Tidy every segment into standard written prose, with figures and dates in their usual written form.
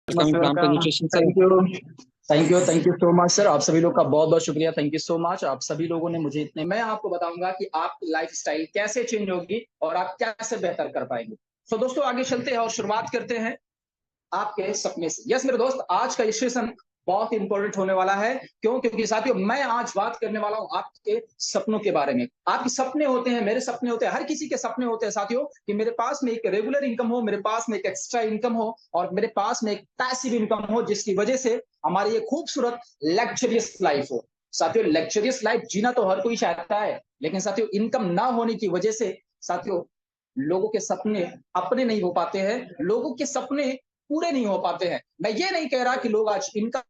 Thank you so much sir. आप सभी लोग का बहुत बहुत शुक्रिया। Thank you so much. आप सभी लोगों ने मुझे इतने, मैं आपको बताऊंगा कि आपकी लाइफ स्टाइल कैसे चेंज होगी और आप कैसे बेहतर कर पाएंगे। तो दोस्तों आगे चलते हैं और शुरुआत करते हैं आपके सपने से। यस मेरे दोस्त, आज का ये सेशन बहुत इंपॉर्टेंट होने वाला है। क्यों? क्योंकि साथियों मैं आज बात करने वाला हूं आपके सपनों के बारे में। आपके सपने होते हैं, मेरे सपने होते हैं, हर किसी के सपने होते हैं साथियों, कि मेरे पास में एक रेगुलर इनकम हो, मेरे पास में एक एक्स्ट्रा इनकम हो और मेरे पास में एक पैसिव इनकम हो, जिसकी वजह से हमारी ये खूबसूरत लग्जरियस लाइफ हो। साथियों लग्जरियस लाइफ जीना तो हर कोई चाहता है, लेकिन साथियों इनकम ना होने की वजह से साथियों लोगों के सपने अपने नहीं हो पाते हैं, लोगों के सपने पूरे नहीं हो पाते हैं। मैं ये नहीं कह रहा कि लोग आज इनकम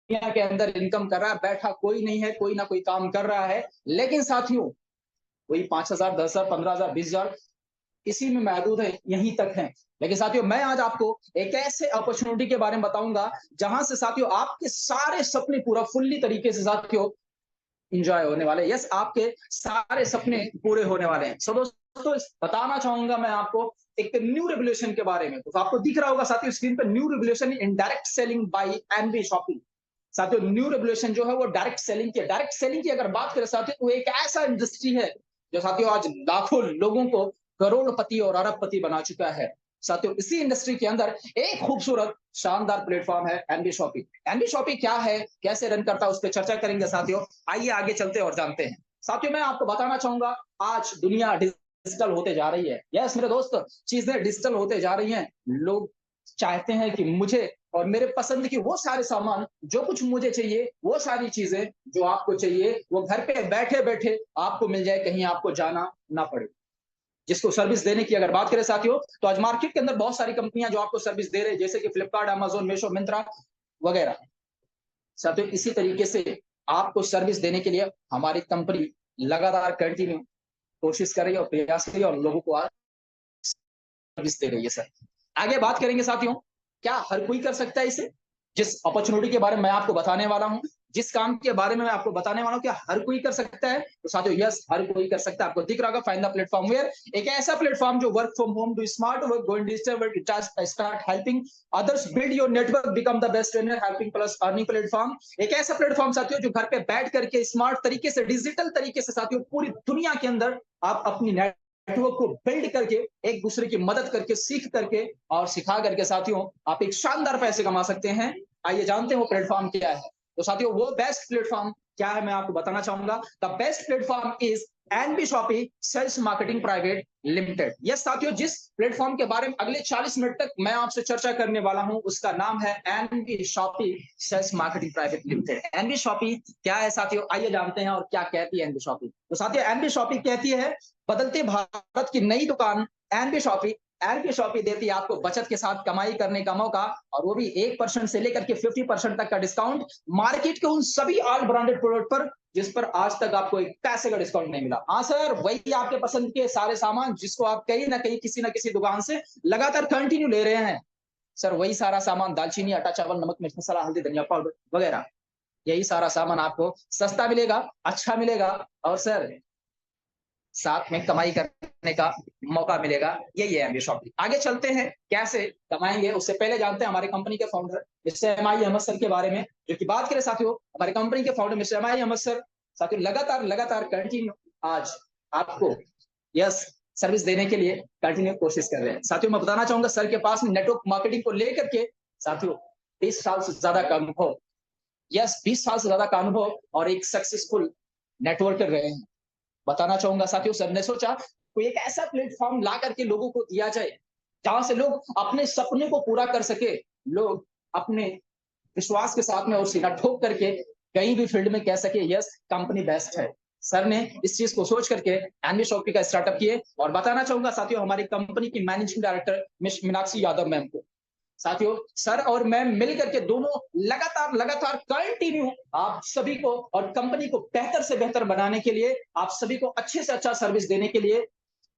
दुनिया के अंदर इनकम कर रहा है, बैठा कोई नहीं है, कोई ना कोई काम कर रहा है, लेकिन साथियों वही 5,000, 10,000, 15,000, 20,000 इसी में महदूद है, यहीं तक है। लेकिन साथियों मैं आज आपको एक ऐसे अपॉर्चुनिटी के बारे में बताऊंगा जहां से साथियों आपके सारे सपने पूरा फुल्ली तरीके से साथियों इंजॉय होने वाले। यस, आपके सारे सपने पूरे होने वाले हैं। सो दोस्तों बताना चाहूंगा मैं आपको एक न्यू रेवोल्यूशन के बारे में। तो आपको दिख रहा होगा साथियों स्क्रीन पर, new revolution in direct selling by NB shopping. साथियों न्यू रेवोल्यूशन जो है वो डायरेक्ट सेलिंग की है। डायरेक्ट सेलिंग की अगर बात करें साथियों, तो एक ऐसा इंडस्ट्री है जो साथियों आज लाखों लोगों को करोड़पति और अरबपति बना चुका है। साथियों इसी इंडस्ट्री के अंदर एक खूबसूरत शानदार प्लेटफॉर्म है एनबी शॉपिंग। एनबी शॉपिंग क्या है, कैसे रन करता है, उस पर चर्चा करेंगे साथियों। आइए आगे चलते और जानते हैं। साथियों मैं आपको बताना चाहूंगा आज दुनिया डिजिटल होते जा रही है। यस मेरे दोस्त, चीजें डिजिटल होते जा रही हैं। लोग चाहते हैं कि मुझे और मेरे पसंद की वो सारे सामान, जो कुछ मुझे चाहिए, वो सारी चीजें जो आपको चाहिए, वो घर पे बैठे बैठे आपको मिल जाए, कहीं आपको जाना ना पड़े। जिसको सर्विस देने की अगर बात करें साथियों, तो आज मार्केट के अंदर बहुत सारी कंपनियां जो आपको सर्विस दे रहे हैं, जैसे कि फ्लिपकार्ट, अमेजोन, मीशो, मिंत्रा वगैरह। साथियों इसी तरीके से आपको सर्विस देने के लिए हमारी कंपनी लगातार कंटिन्यू कोशिश कर रही है और प्रयास कर रही है और लोगों को आज सर्विस दे रही है। सर आगे बात करेंगे साथियों, क्या हर कोई कर सकता है इसे? जिस अपॉर्चुनिटी के बारे में मैं आपको बताने वाला हूं, जिस काम के बारे में मैं आपको बताने वाला हूं, क्या हर कोई कर सकता है? तो साथियों यस, हर कोई कर सकता है। आपको दिख रहा होगा फाइंड द प्लेटफॉर्म वेयर, एक ऐसा प्लेटफॉर्म जो work from home, do smart work, go in digital work, start helping others build your network, become the best trainer, helping plus earning platform. एक ऐसा प्लेटफॉर्म साथियों जो घर पे बैठ करके स्मार्ट तरीके से, डिजिटल तरीके से साथियों पूरी दुनिया के अंदर आप अपनी नेटवर्क को बिल्ड करके, एक दूसरे की मदद करके, सीख करके और सिखा करके साथियों आप एक शानदार पैसे कमा सकते हैं। आइए जानते हैं वो प्लेटफॉर्म क्या है। तो साथियों वो बेस्ट प्लेटफॉर्म क्या है मैं आपको बताना चाहूंगा। The best platform is NB Shopee sales marketing private limited. Yes साथियों, जिस प्लेटफॉर्म के बारे में अगले 40 मिनट तक मैं आपसे चर्चा करने वाला हूं, उसका नाम है NB Shopee sales marketing private limited. NB Shopee क्या है साथियों, आइए जानते हैं और क्या कहती है एनबी शॉपी। तो साथियों एनबी शॉपी कहती है बदलते भारत की नई दुकान एनबी शॉपी। एनबी शॉपी देती है आपको बचत के साथ कमाई करने का मौका, और वो भी 1% से लेकर के 50% तक का डिस्काउंट मार्केट के उन सभी ऑल ब्रांडेड प्रोडक्ट पर जिस पर आज तक आपको एक पैसे का डिस्काउंट नहीं मिला। हाँ सर, वही आपके पसंद के सारे सामान जिसको आप कहीं ना कहीं किसी ना किसी दुकान से लगातार कंटिन्यू ले रहे हैं। सर वही सारा सामान, दालचीनी, आटा, चावल, नमक, मिर्च मसाला, हल्दी, धनिया पाउडर वगैरह, यही सारा सामान आपको सस्ता मिलेगा, अच्छा मिलेगा और सर साथ में कमाई करने का मौका मिलेगा। यही है एमबी शॉपिंग। आगे चलते हैं कैसे कमाएंगे, उससे पहले जानते हैं हमारे कंपनी के फाउंडर मिस्टर एम आई अहमद सर के बारे में। जो कि बात करें साथियों, हमारे कंपनी के फाउंडर मिस्टर एम आई अहमद सर साथियों लगातार लगातार कंटिन्यू आज आपको यस सर्विस देने के लिए कंटिन्यू कोशिश कर रहे हैं। साथियों मैं बताना चाहूंगा सर के पास में नेटवर्क मार्केटिंग को लेकर के साथियों 20 साल से ज्यादा का अनुभव, यस 20 साल से ज्यादा का अनुभव और एक सक्सेसफुल नेटवर्कर रहे हैं। बताना चाहूंगा साथियों, सर ने सोचा कोई एक ऐसा प्लेटफॉर्म ला करके लोगों को दिया जाए जहां से लोग अपने सपने को पूरा कर सके, लोग अपने विश्वास के साथ में और सीना ठोक करके कहीं भी फील्ड में कह सके यस कंपनी बेस्ट है। सर ने इस चीज को सोच करके एनबी शॉपी का स्टार्टअप किए। और बताना चाहूंगा साथियों हमारी कंपनी की managing director miss Meenakshi Yadav ma'am को, साथियों सर और मैं मिल करके दोनों लगातार लगातार कंटिन्यू आप सभी को और कंपनी को बेहतर से बेहतर बनाने के लिए, आप सभी को अच्छे से अच्छा सर्विस देने के लिए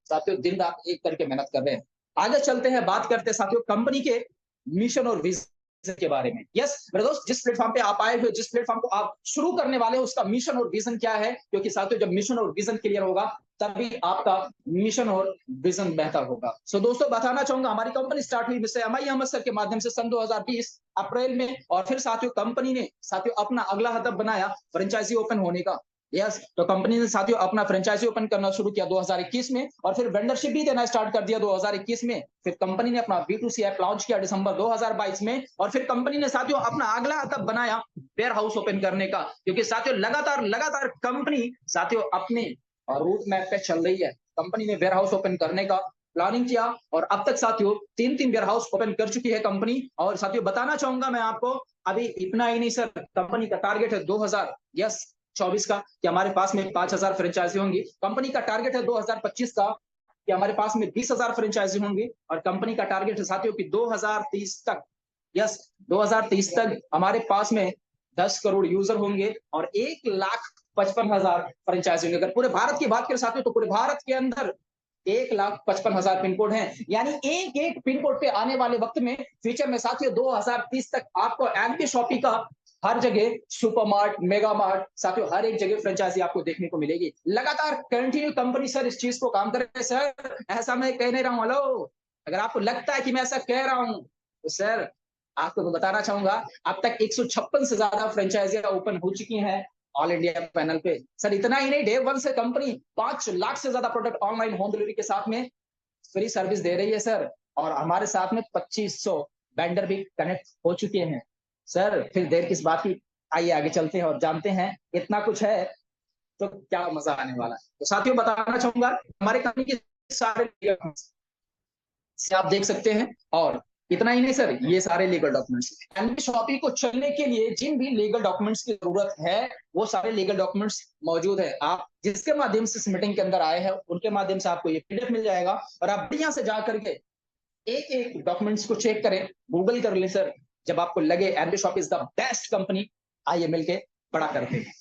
साथियों दिन रात एक करके मेहनत कर रहे हैं। आगे चलते हैं, बात करते हैं साथियों कंपनी के मिशन और विजन के बारे में। यस मेरे दोस्त, जिस प्लेटफॉर्म पे आप आए हुए, जिस प्लेटफॉर्म को आप शुरू करने वाले हो, उसका मिशन और विजन क्या है, क्योंकि साथियों जब मिशन और विजन क्लियर होगा तभी आपका मिशन और विजन बेहतर होगा। सो दोस्तों बताना चाहूंगा, हमारी कंपनी स्टार्ट हुई मिस्टर एम आई अहमद सर के माध्यम से सन 2020 अप्रैल में, और फिर साथियों कंपनी ने साथियों अपना अगला हदफ बनाया फ्रेंचाइजी ओपन होने का। यस तो कंपनी ने साथियों अपना फ्रेंचाइजी ओपन करना शुरू किया 2021 में, और फिर वेंडरशिप भी देना स्टार्ट कर दिया 2021 में। फिर कंपनी ने अपना B2C ऐप लॉन्च किया दिसंबर 2022 में, और फिर कंपनी ने साथियों अपना अगला हदफ बनाया वेयर हाउस ओपन करने का, क्योंकि साथियों लगातार लगातार कंपनी साथियों अपने रूट मैप पे चल रही है। कंपनी ने वेयर हाउस ओपन करने का प्लानिंग किया, और अब तक साथियों 3 वेयर हाउस ओपन कर चुकी है कंपनी। और साथियों बताना चाहूंगा मैं आपको, अभी इतना ही नहीं सर, कंपनी का टारगेट है 2024 का कि हमारे पास में 5000 फ्रेंचाइजी होंगी। कंपनी का टारगेट है 2025 का कि हमारे पास में 20,000 फ्रेंचाइजी होंगी, और कंपनी का टारगेट है साथियों कि 2030 तक, यस 2030 तक हमारे पास में 10 करोड़ यूजर होंगे और 1,55,000 फ्रेंचाइजी होंगे। अगर पूरे भारत की बात करें साथियों, तो पूरे भारत के अंदर 1,55,000 पिन कोड हैं, यानी एक एक पिन कोड पे आने वाले वक्त में, फ्यूचर में साथियों 2030 तक आपको एमपी शॉपी का हर जगह सुपर मार्ट, मेगा मार्ट, साथियों हर एक जगह फ्रेंचाइजी आपको देखने को मिलेगी। लगातार कंटिन्यू कंपनी सर इस चीज को काम कर रहे हैं। सर ऐसा मैं कह नहीं रहा हूं, हेलो, अगर आपको लगता है कि मैं ऐसा कह रहा हूं तो सर आपको बताना चाहूंगा, अब तक 156 से ज्यादा फ्रेंचाइजियां ओपन हो चुकी हैं ऑल इंडिया पैनल पे। सर इतना ही नहीं, डे वन से कंपनी 5 लाख से ज्यादा प्रोडक्ट ऑनलाइन होम डिलीवरी के साथ में फ्री सर्विस दे रही है सर, और हमारे साथ में 2500 वेंडर भी कनेक्ट हो चुके हैं। सर फिर देर किस बात की, आइए आगे चलते हैं और जानते हैं, इतना कुछ है तो क्या मजा आने वाला है। तो साथियों बताना चाहूंगा, हमारे कंपनी के सारे से आप देख सकते हैं, और इतना ही नहीं सर, ये सारे लीगल डॉक्यूमेंट्स, एनबी शॉपी को चलने के लिए जिन भी लीगल डॉक्यूमेंट्स की जरूरत है वो सारे लीगल डॉक्यूमेंट्स मौजूद है। आप जिसके माध्यम से इस मीटिंग के अंदर आए हैं उनके माध्यम से आपको ये पीडीएफ मिल जाएगा, और आप बढ़िया से जा करके एक एक डॉक्यूमेंट्स को चेक करें, गूगल कर ले सर। जब आपको लगे NB Shopee is the best company, आइए मिलके बड़ा करते हैं।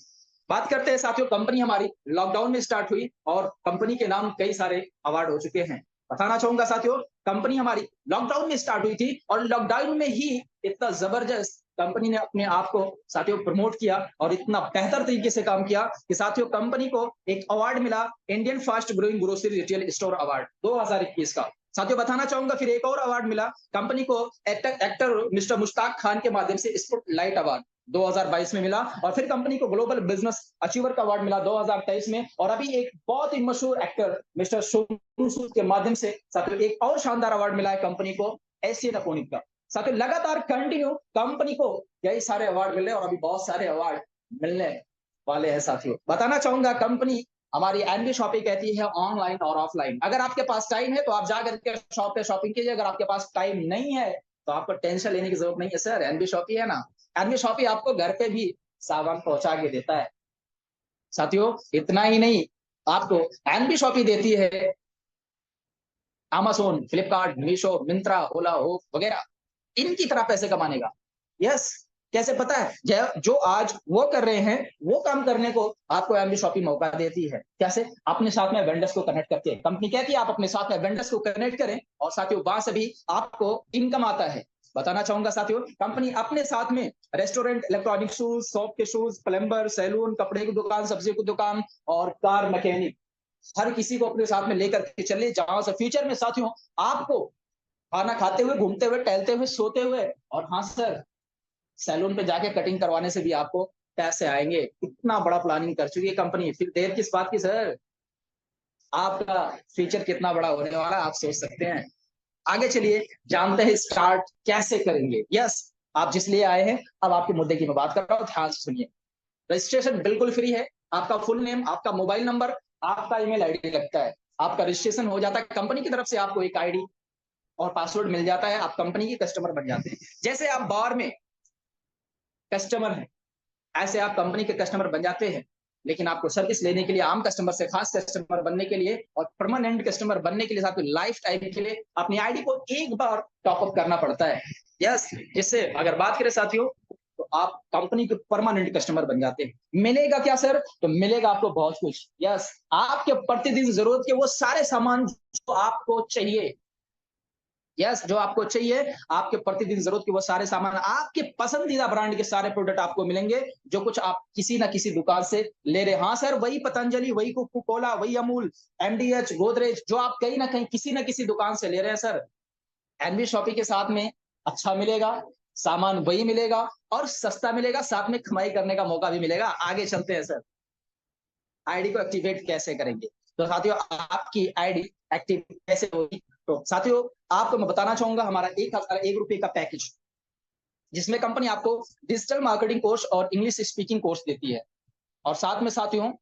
बात करते हैं साथियों, कंपनी हमारी लॉकडाउन में स्टार्ट हुई और कंपनी के नाम कई सारे अवार्ड हो चुके हैं। बताना चाहूंगा साथियों, कंपनी हमारी लॉकडाउन में स्टार्ट हुई थी, और लॉकडाउन में ही इतना जबरदस्त कंपनी ने अपने आप को साथियों प्रमोट किया और इतना बेहतर तरीके से काम किया कि साथियों कंपनी को एक अवार्ड मिला, Indian fast growing grocery retail store award 2021 का। साथियों बताना चाहूंगा, फिर एक और अवार्ड मिला कंपनी को, एक्टर मिस्टर मुश्ताक खान के माध्यम से स्पॉटलाइट अवार्ड 2022 में मिला, और फिर कंपनी को ग्लोबल बिजनेस अचीवर का अवार्ड मिला 2023 में, और अभी एक बहुत ही मशहूर एक्टर मिस्टर सोनू सूद के माध्यम से साथियों एक और शानदार अवार्ड मिला है कंपनी को, एशियन अपोनिक का। साथियों लगातार कंटिन्यू कंपनी को यही सारे अवार्ड मिल रहे हैं, और अभी बहुत सारे अवार्ड मिलने वाले हैं। साथियों बताना चाहूंगा, कंपनी हमारी एनबी शॉपिंग कहती है ऑनलाइन और ऑफलाइन। अगर आपके पास टाइम है तो आप जाकर के शॉप पे शॉपिंग कीजिए, अगर आपके पास टाइम नहीं है तो आपको टेंशन लेने की जरूरत नहीं है सर, एनबी शॉपिंग है ना। एनबी शॉपिंग आपको घर पे भी सामान पहुंचा के देता है। साथियों इतना ही नहीं, आपको एनबी शॉपिंग देती है अमेज़न, फ्लिपकार्ट, मीशो, मिंत्रा, ओला हो वगैरह इनकी तरह पैसे कमाने का। यस कैसे पता है, जो आज वो कर रहे हैं वो काम करने को आपको एमबी शॉपिंग मौका देती है। कैसे? अपने साथ में वेंडर्स को कनेक्ट करके, कंपनी कहती है आप अपने साथ में वेंडर्स को कनेक्ट करें, और साथियों वहां से भी आपको इनकम आता है। बताना चाहूंगा साथियों, कंपनी अपने साथ में रेस्टोरेंट, इलेक्ट्रॉनिक शूज, शॉप के शूज, प्लम्बर, सैलून, कपड़े की दुकान, सब्जी की दुकान और कार मैकेनिक, हर किसी को अपने साथ में लेकर के चलिए, जहां से फ्यूचर में साथियों आपको खाना खाते हुए, घूमते हुए, टहलते हुए, सोते हुए, और हाँ सर सैलून पे जाके कटिंग करवाने से भी आपको पैसे आएंगे। इतना बड़ा प्लानिंग कर चुकी है कंपनी, फिर देर किस बात की सर, आपका फ्यूचर कितना बड़ा होने वाला है आप सोच सकते हैं। आगे चलिए जानते हैं स्टार्ट कैसे करेंगे। यस आप जिस लिए आए हैं, अब आपके मुद्दे की मैं बात कर रहा हूं, ध्यान से सुनिए। रजिस्ट्रेशन बिल्कुल फ्री है, आपका फुल नेम, आपका मोबाइल नंबर, आपका ईमेल आईडी लगता है, आपका रजिस्ट्रेशन हो जाता है, कंपनी की तरफ से आपको एक आईडी और पासवर्ड मिल जाता है, आप कंपनी के कस्टमर बन जाते हैं। जैसे आप बार में कस्टमर हैं, ऐसे आप कंपनी के कस्टमर बन जाते हैं, लेकिन आपको सर्विस लेने के लिए, आम कस्टमर से खास कस्टमर बनने के लिए और परमानेंट कस्टमर बनने के लिए, साथ में लाइफ टाइम के लिए अपनी आईडी को एक बार टॉपअप करना पड़ता है। यस जिससे अगर बात करें साथियों, तो आप कंपनी के परमानेंट कस्टमर बन जाते हैं। मिलेगा क्या सर? तो मिलेगा आपको बहुत कुछ। यस आपके प्रतिदिन जरूरत के वो सारे सामान जो आपको चाहिए, यस, जो आपको चाहिए, आपके प्रतिदिन जरूरत के वो सारे सामान, आपके पसंदीदा ब्रांड के सारे प्रोडक्ट आपको मिलेंगे, जो कुछ आप किसी ना किसी दुकान से ले रहे हैं। हाँ सर, वही पतंजलि, वही कोको कोला, वही अमूल, एमडीएच, गोदरेज, जो आप कहीं ना कहीं किसी ना किसी दुकान से ले रहे हैं सर, एनवी शॉपी के साथ में अच्छा मिलेगा, सामान वही मिलेगा और सस्ता मिलेगा, साथ में कमाई करने का मौका भी मिलेगा। आगे चलते हैं सर, आईडी को एक्टिवेट कैसे करेंगे। तो साथियों, आपकी आईडी एक्टिव कैसे होगी, तो साथियों आपको मैं बताना चाहूंगा, हमारा 1,001 रुपए का पैकेज, जिसमें कंपनी आपको डिजिटल मार्केटिंग कोर्स और इंग्लिश स्पीकिंग कोर्स देती है। और साथ में साथियों,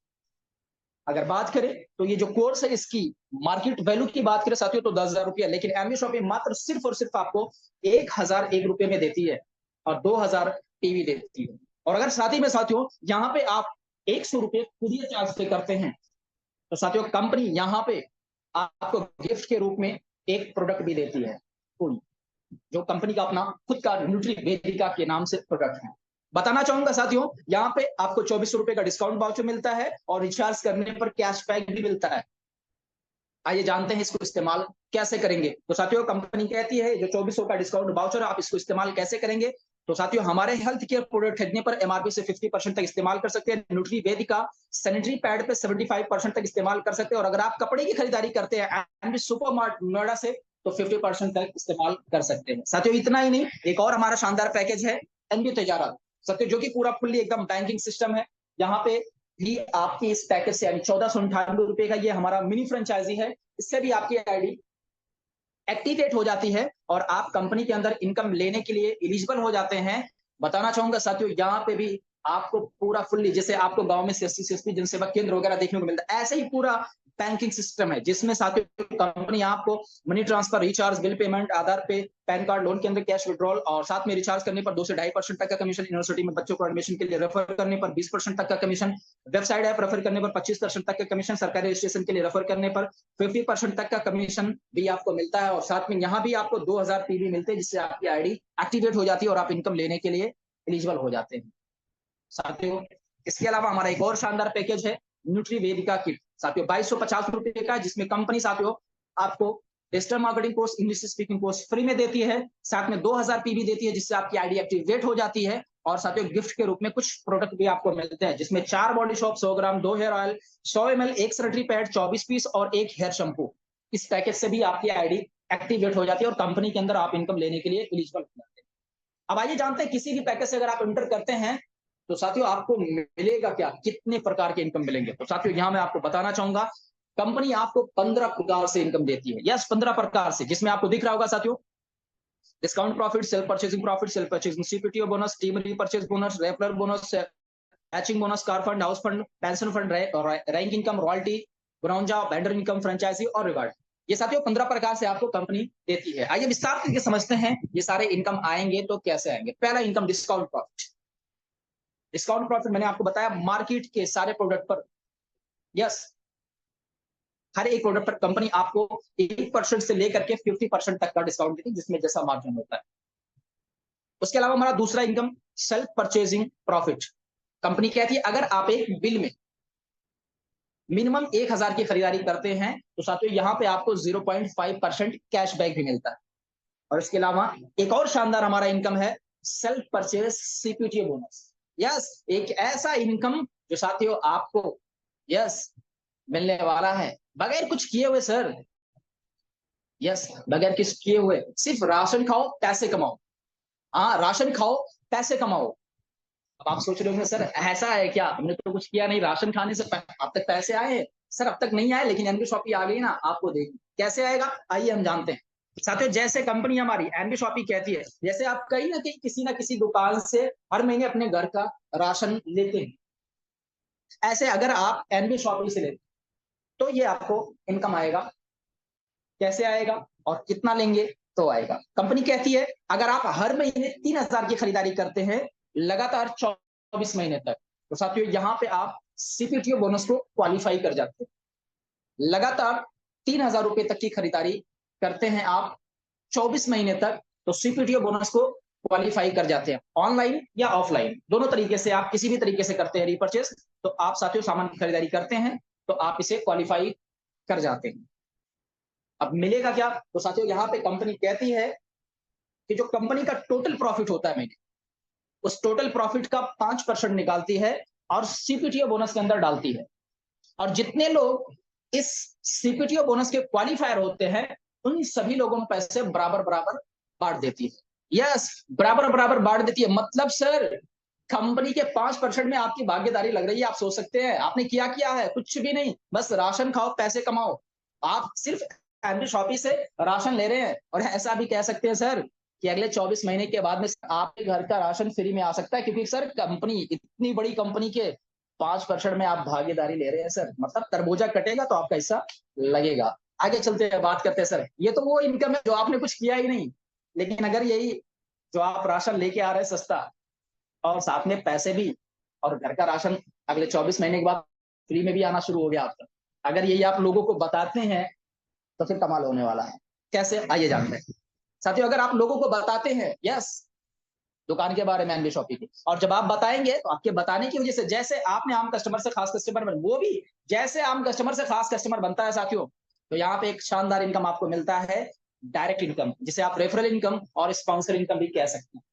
अगर बात करें तो ये जो कोर्स है, इसकी मार्केट वैल्यू की बात करें साथियों, तो 10,000 रुपया, लेकिन एमबी शॉपिंग मात्र सिर्फ और सिर्फ आपको 1,001 रुपए में देती है और 2,000 टीवी देती है। और अगर साथ ही में साथियों यहाँ पे आप 100 रुपए कुरियर चार्ज पे करते हैं, तो साथियों कंपनी यहाँ पे आपको गिफ्ट के रूप में एक प्रोडक्ट भी देती है, कोई जो कंपनी का अपना खुद का न्यूट्री वेदिका के नाम से प्रोडक्ट है। बताना चाहूंगा साथियों, यहाँ पे आपको 24 रुपए का डिस्काउंट वाउचर मिलता है और रिचार्ज करने पर कैशबैक भी मिलता है। आइए जानते हैं इसको इस्तेमाल कैसे करेंगे। तो साथियों कंपनी कहती है जो 2400 का डिस्काउंट वाउचर, आप इसको इस्तेमाल कैसे करेंगे। तो साथियों हमारे हेल्थ केयर प्रोडक्ट खरीदने पर एमआरपी से 50% तक इस्तेमाल कर सकते हैं, न्यूट्री वेदिका सैनिटरी पैड पे 75% तक इस्तेमाल कर सकते हैं, और अगर आप कपड़े की खरीदारी करते हैं एंड सुपर मार्ट नोएडा से, तो 50% तक इस्तेमाल कर सकते हैं। साथियों इतना ही नहीं, एक और हमारा शानदार पैकेज है एनबी तजारत साथियों, जो कि पूरा फुल्ली एकदम बैंकिंग सिस्टम है। यहाँ पे भी आपकी इस पैकेज से, यानी 1498 रुपए का ये हमारा मिनी फ्रेंचाइजी है, इससे भी आपकी आईडी एक्टिवेट हो जाती है और आप कंपनी के अंदर इनकम लेने के लिए एलिजिबल हो जाते हैं। बताना चाहूंगा साथियों, यहाँ पे भी आपको पूरा फुल्ली, जैसे आपको गांव में सीएससी सीएसपी जनसेवा केंद्र वगैरह देखने को मिलता है, ऐसे ही पूरा बैंकिंग सिस्टम है, जिसमें साथियों कंपनी आपको money transfer, recharge, bill payment, Aadhaar pay, pan card, loan के अंदर कैश विड्रॉल, और साथ में रिचार्ज करने पर 2 से 2.5% तक का कमीशन, यूनिवर्सिटी में बच्चों को एडमिशन के लिए रेफर करने पर 20% तक का कमीशन, वेबसाइट ऐप रेफर करने पर 25% तक का कमीशन, सरकारी रजिस्ट्रेशन के लिए रेफर करने पर 50% तक का कमीशन भी आपको मिलता है। और साथ में यहाँ भी आपको 2,000 पीवी मिलते हैं, जिससे आपकी आईडी एक्टिवेट हो जाती है और आप इनकम लेने के लिए एलिजिबल हो जाते हैं। साथियों इसके अलावा हमारा एक और शानदार पैकेज है न्यूट्री वेदिका किट, साथियों 2250 रुपए का, जिसमें कंपनी साथियों आपको digital marketing course, English speaking course free में देती है, साथ में 2,000 पीवी देती है, जिससे आपकी आईडी एक्टिवेट हो जाती है। और साथियों गिफ्ट के रूप में कुछ प्रोडक्ट भी आपको मिलते हैं, जिसमें 4 body shop, 100 gram, 2 hair oil, 100 ml, 1 sanitary pad, 24 piece और 1 हेयर शैम्पू। इस पैकेज से भी आपकी आईडी एक्टिवेट हो जाती है और कंपनी के अंदर आप इनकम लेने के लिए एलिजिबल हो जाते हैं। अब आइए जानते हैं, किसी भी पैकेज से अगर आप एंटर करते हैं तो साथियों आपको मिलेगा क्या, कितने प्रकार के इनकम मिलेंगे। तो साथियों यहां मैं आपको बताना चाहूंगा, कंपनी आपको 15 प्रकार से इनकम देती है, यस 15 प्रकार से, जिसमें आपको दिख रहा होगा साथियों, discount profit, self purchasing CPTO bonus, team repurchase bonus, referral bonus, matching bonus, car fund, house fund, pension fund, rank income, royalty, ब्राउंजा, वेंडर इनकम, फ्रेंचाइजी और रिवार्ड। ये साथियों 15 प्रकार से आपको कंपनी देती है। आइए विस्तार करके समझते हैं ये सारे इनकम आएंगे तो कैसे आएंगे। पहला income discount profit. Discount profit मैंने आपको बताया, मार्केट के सारे प्रोडक्ट पर, यस हर एक प्रोडक्ट पर कंपनी आपको 1% से लेकर के 50% तक का डिस्काउंट देती है, जिसमें जैसा मार्जिन होता है। उसके अलावा हमारा दूसरा income self purchasing profit. Company कहती है अगर आप एक बिल में मिनिमम 1,000 की खरीदारी करते हैं तो साथियों यहाँ पे आपको 0.5% कैशबैक भी मिलता है। और इसके अलावा एक और शानदार हमारा इनकम है सेल्फ परचेज सीपीटीओ बोनस। यस एक ऐसा इनकम जो साथियों आपको यस मिलने वाला है बगैर कुछ किए हुए सर, यस बगैर किस किए हुए, सिर्फ राशन खाओ पैसे कमाओ। हाँ राशन खाओ पैसे कमाओ। अब आप सोच रहे होंगे सर ऐसा है क्या, हमने तो कुछ किया नहीं, राशन खाने से अब तक पैसे आए हैं। सर अब तक नहीं आए, लेकिन एनबी शॉपी आ गई ना, आपको देखिए कैसे आएगा, आइए हम जानते हैं। साथियों जैसे कंपनी हमारी एनबी शॉपी कहती है, जैसे आप कहीं ना कहीं किसी ना किसी दुकान से हर महीने अपने घर का राशन लेते हैं, ऐसे अगर आप एनबी शॉपी से लेते तो ये आपको इनकम आएगा। कैसे आएगा और कितना लेंगे तो आएगा। कंपनी कहती है अगर आप हर महीने 3,000 की खरीदारी करते हैं लगातार 24 महीने तक, तो साथियों यहाँ पे आप सीपीटीओ बोनस को क्वालिफाई कर जाते हैं। लगातार 3,000 रुपए तक की खरीदारी करते हैं आप 24 महीने तक, तो सीपीटीओ बोनस को क्वालिफाई कर जाते हैं। ऑनलाइन या ऑफलाइन दोनों तरीके से, आप किसी भी तरीके से करते हैं रिपर्चेस, तो आप साथियों सामान की खरीदारी करते हैं तो आप इसे क्वालिफाई कर जाते हैं। अब मिलेगा क्या? तो साथियों यहाँ पे कंपनी कहती है कि जो कंपनी का टोटल प्रॉफिट होता है महीने, उस टोटल प्रॉफिट का 5% निकालती है और सीपीटीओ बोनस के अंदर डालती है। और जितने लोग इस सीपीटीओ बोनस के क्वालिफायर होते हैं, उन सभी लोगों में पैसे बराबर बराबर बांट देती है। यस, बराबर बराबर बांट देती है। मतलब सर, कंपनी के 5% में आपकी भागीदारी लग रही है। आप सोच सकते हैं आपने क्या है? कुछ भी नहीं, बस राशन खाओ, पैसे कमाओ। आप सिर्फ एमडी शॉपी से राशन ले रहे हैं। और ऐसा भी कह सकते हैं सर कि अगले 24 महीने के बाद में आपके घर का राशन फ्री में आ सकता है, क्योंकि सर कंपनी, इतनी बड़ी कंपनी के 5% में आप भागीदारी ले रहे हैं सर। मतलब तरबूजा कटेगा तो आपका हिस्सा लगेगा। आगे चलते हैं, बात करते हैं सर। ये तो वो इनकम है जो आपने कुछ किया ही नहीं, लेकिन अगर यही जो आप राशन लेके आ रहे हैं सस्ता, और साथ में पैसे भी, और घर का राशन अगले 24 महीने के बाद फ्री में भी आना शुरू हो गया आपका, अगर यही आप लोगों को बताते हैं तो फिर कमाल होने वाला है। कैसे, आइए जानते हैं साथियों। अगर आप लोगों को बताते हैं, यस, दुकान के बारे में, एनबी शॉपी की, और जब आप बताएंगे तो आपके बताने की वजह से, जैसे आपने आम कस्टमर से खास कस्टमर बन, वो भी जैसे आम कस्टमर से खास कस्टमर बनता है साथियों, तो यहाँ पे एक शानदार इनकम आपको मिलता है, डायरेक्ट इनकम, जिसे आप रेफरल इनकम और स्पॉन्सर इनकम भी कह सकते हैं।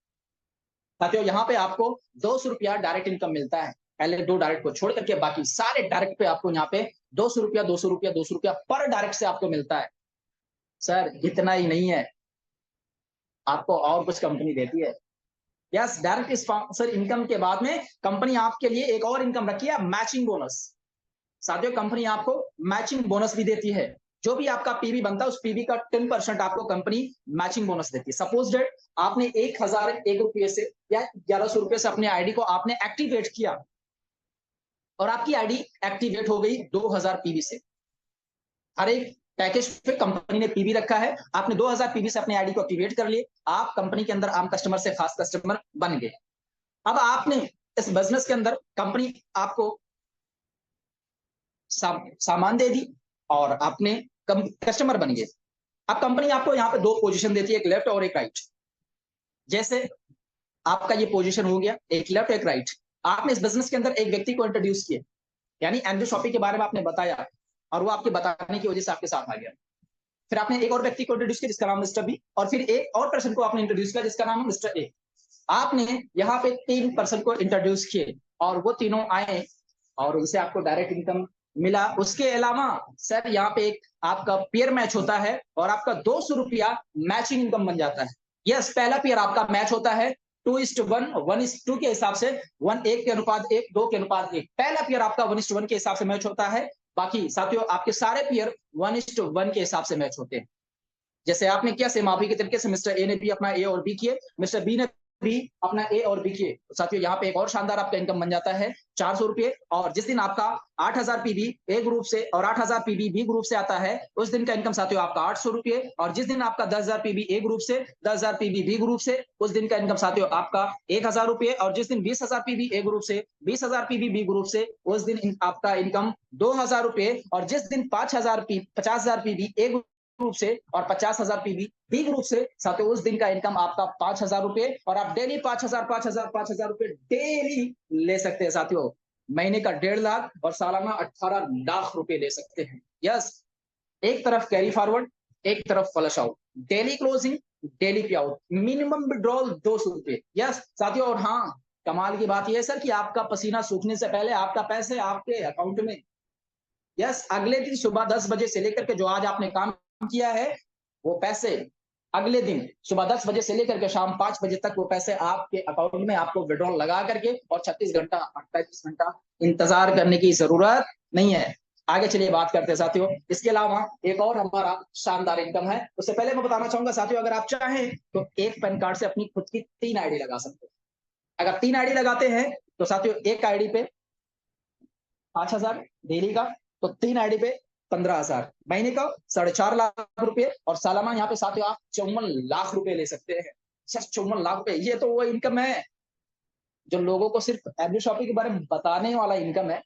साथियों यहाँ पे आपको 200 रुपया डायरेक्ट इनकम मिलता है। पहले 2 डायरेक्ट को छोड़ करके बाकी सारे डायरेक्ट पे आपको यहाँ पे 200 रुपया 200 रुपया 200 रुपया पर डायरेक्ट से आपको मिलता है। सर इतना ही नहीं है, आपको और कुछ कंपनी देती है। यस, डायरेक्ट स्पॉन्सर इनकम के बाद में कंपनी आपके लिए एक और इनकम रखी है, मैचिंग बोनस। साथियों कंपनी आपको मैचिंग बोनस भी देती है। जो भी आपका पीवी बनता है, उस पीवी का 10% आपको कंपनी मैचिंग बोनस देती है। सपोज डेट आपने 1001 रुपये से या 1100 रुपये से अपने आईडी को आपने एक्टिवेट किया, और आपकी आईडी एक्टिवेट हो गई 2000 पीवी से। हर एक पैकेज पे कंपनी ने पीवी रखा है, आपने 2000 पीवी से अपने आईडी को एक्टिवेट कर लिए, आप कंपनी के अंदर आम कस्टमर से खास कस्टमर बन गए। अब आपने इस बिजनेस के अंदर कंपनी आपको सामान दे दी और आपने कस्टमर बन गए। अब कंपनी आपको यहाँ पे 2 पोजीशन देती है, एक लेफ्ट और एक राइट। जैसे आपका ये पोजीशन हो गया, एक लेफ्ट एक राइट। आपने इस बिजनेस के अंदर एक व्यक्ति को इंट्रोड्यूस किया, यानी एनजी शॉपिंग के बारे में आपने बताया, और वो आपके बताने की वजह से आपके साथ आ गया। फिर आपने एक और व्यक्ति को इंट्रोड्यूस किया जिसका नाम मिस्टर बी, और फिर एक और पर्सन को आपने इंट्रोड्यूस किया जिसका नाम है मिस्टर ए। आपने यहाँ पे 3 पर्सन को इंट्रोड्यूस किए, और वो तीनों आए और उनसे आपको डायरेक्ट इनकम मिला। उसके अलावा सर यहाँ पे एक आपका पेयर मैच होता है, और आपका 200 रुपया मैचिंग इनकम बन जाता है। यस, पहला पेयर आपका मैच होता है 2:1, 1:2 के हिसाब से, 1 के अनुपात 1, 2 के अनुपात 1। पहला पेयर आपका 1:1 के हिसाब से मैच होता है। बाकी साथियों आपके सारे पेयर 1:1 के हिसाब से मैच होते हैं। जैसे आपने किया, सेम आप ही के तरीके से मिस्टर ए ने भी अपना ए और बी किए, मिस्टर बी ने भी अपना ए और बी किए। तो साथियों यहाँ पे एक और शानदार आपका इनकम बन जाता है 400 रुपये। और जिस दिन आपका 8000 पीबी ए ग्रुप से और 8000 पीबी बी ग्रुप से आता है, उस दिन का इनकम साथियों आपका 800 रुपये। और जिस दिन आपका 10,000 पीबी ए ग्रुप से, 10,000 पीबी बी ग्रुप से, उस दिन का इनकम साथियों आपका 1000 रुपये। और जिस दिन 20,000 पीबी ए ग्रुप से, 20,000 पीबी बी ग्रुप से, उस दिन आपका इनकम 2000 रुपये। और जिस दिन 50,000 पीबी ए ग्रुप से और 50,000 पीबी बी ग्रुप से, साथियों उस दिन का इनकम आपका 5,000 रुपये। और आप डेली 5,000 रुपये डेली ले सकते हैं साथियों। महीने का 1.5 लाख और सालाना 18 लाख रुपए ले सकते हैं। यस, एक तरफ कैरी फॉरवर्ड, एक तरफ flush out, daily closing, daily पे आउट, मिनिमम विड्रॉल 200 रुपए। यस साथियों, और हाँ, कमाल की बात यह है सर कि आपका पसीना सूखने से पहले आपका पैसे आपके अकाउंट में। यस, अगले दिन सुबह 10 बजे से लेकर के जो आज आपने काम किया है, वो पैसे अगले दिन सुबह 10 बजे से लेकर के शाम 5 बजे तक वो पैसे आपके अकाउंट में आपको विड्रॉल लगा करके, और 36 घंटा 38 घंटा इंतजार करने की जरूरत नहीं है। आगे चलिए बात करते हैं साथियों। इसके अलावा एक और हमारा शानदार इनकम है। उससे पहले मैं बताना चाहूंगा साथियों, अगर आप चाहें तो एक पैन कार्ड से अपनी खुद की 3 आईडी लगा सकते हैं। अगर 3 आईडी लगाते हैं तो साथियों एक आईडी पे 5,000 डेली का, तो 3 आईडी पे 15,000, महीने का 4.5 लाख रुपए, और सालाना यहाँ पे साथियों आप 54 लाख रुपए ले सकते हैं। सिर्फ 54 लाख रुपए, ये तो वो इनकम है जो लोगों को सिर्फ एवरी शॉपिंग के बारे में बताने वाला इनकम है।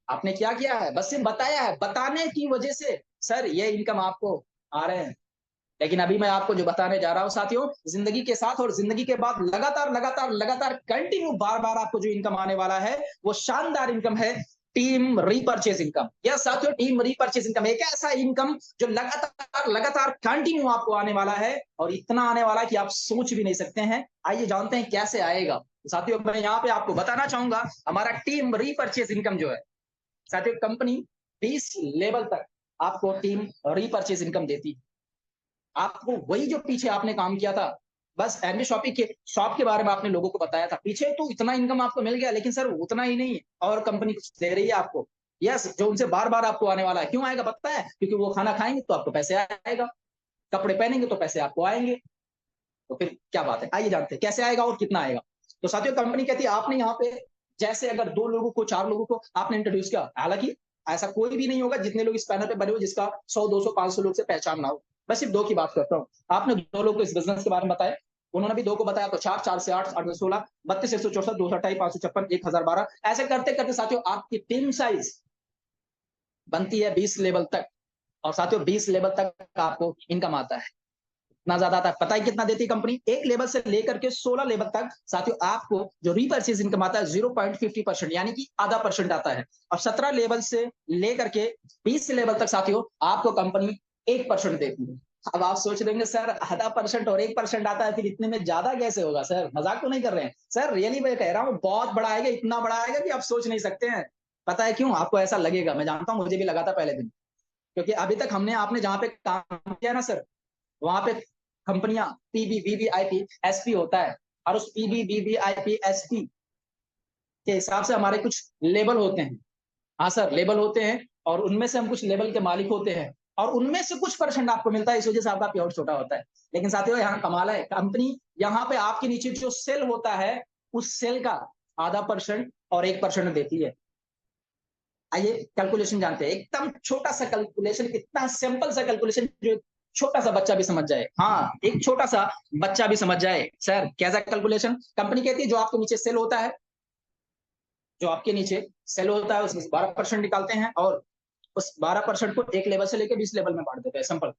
आपने क्या किया है? बस सिर्फ बताया है, बताने की वजह से सर ये इनकम आपको आ रहे हैं। लेकिन अभी मैं आपको जो बताने जा रहा हूं साथियों, जिंदगी के साथ और जिंदगी के बाद लगातार लगातार लगातार कंटिन्यू बार बार आपको जो इनकम आने वाला है, वो शानदार इनकम है टीम रीपर्चेज इनकम। यस साथियों, टीम रीपर्चेज इनकम एक ऐसा इनकम जो लगातार लगातार कंटिन्यू आपको आने वाला है, और इतना आने वाला है कि आप सोच भी नहीं सकते हैं। आइए जानते हैं कैसे आएगा। साथियों मैं यहाँ पे आपको बताना चाहूंगा, हमारा टीम रीपर्चेज इनकम जो है साथियों, कंपनी 20 लेवल तक आपको टीम रीपर्चेज इनकम देती है। आपको वही जो पीछे आपने काम किया था, बस एनबी शॉपिंग के शॉप के बारे में आपने लोगों को बताया था, पीछे तो इतना इनकम आपको मिल गया, लेकिन सर उतना ही नहीं है, और कंपनी कुछ दे रही है आपको। यस, जो उनसे बार बार आपको आने वाला है। क्यों आएगा पता है? क्योंकि वो खाना खाएंगे तो आपको पैसे आएगा, कपड़े पहनेंगे तो पैसे आपको आएंगे। तो फिर क्या बात है, आइए जानते हैं कैसे आएगा और कितना आएगा। तो साथियों कंपनी कहती है आपने यहाँ पे जैसे अगर 2 लोगों को 4 लोगों को आपने इंट्रोड्यूस किया, हालांकि ऐसा कोई भी नहीं होगा जितने लोग इस पैनल पे बने हो जिसका 100 200 500 लोग से पहचान ना हो। मैं सिर्फ 2 की बात करता हूँ। आपने 2 लोग को इस बिजनेस के बारे में बताया, उन्होंने भी 2 को बताया, तो 4 4 से 8 8 से 16 32 164 228 556 1012, ऐसे करते करते साथियों आपकी टीम साइज बनती है 20 लेवल तक। और साथियों 20 लेवल तक आपको इनकम आता है। इतना ज्यादा आता है, पता है कितना देती है कंपनी? 1 लेवल से लेकर के 16 लेवल तक साथियों आपको जो रीपर्चेज इनकम आता है 0.50%, यानी कि आधा परसेंट आता है। और 17 लेवल से लेकर के 20 लेवल तक साथियों आपको कंपनी 1% देती है। अब आप सोच रहे होंगे सर आधा परसेंट और 1% आता है, फिर इतने में ज्यादा कैसे होगा? सर मजाक तो नहीं कर रहे हैं सर, रियली मैं कह रहा हूँ बहुत बड़ा आएगा, इतना बड़ा आएगा कि आप सोच नहीं सकते हैं। पता है क्यों आपको ऐसा लगेगा? मैं जानता हूँ, मुझे भी लगा था पहले दिन, क्योंकि अभी तक हमने आपने जहां पे काम किया ना सर, वहां पे कंपनियां पीबी वीवीआईपी एसपी होता है, और उस पीबी वीवीआईपी एसपी के हिसाब से हमारे कुछ लेबल होते हैं। हाँ सर लेबल होते हैं, और उनमें से हम कुछ लेबल के मालिक होते हैं, और उनमें से कुछ परसेंट आपको मिलता है, इस वजह से आपका पे आउट छोटा होता है। लेकिन साथियों यहाँ कमाल है, कंपनी यहाँ पे आपके नीचे जो सेल होता है उस सेल का आधा परसेंट और 1% देती है। आइए कैलकुलेशन जानते हैं, एकदम छोटा सा कैलकुलेशन, कितना सिंपल सा कैलकुलेशन जो छोटा सा बच्चा भी समझ जाए। हाँ एक छोटा सा बच्चा भी समझ जाए। सर कैसा कैलकुलेशन? कंपनी कहती है जो आपके नीचे सेल होता है, जो आपके नीचे सेल होता है उसमें 12% निकालते हैं, और उस 12% को 1 लेवल से लेकर 20 लेवल में बांट देते हैं, सिंपल।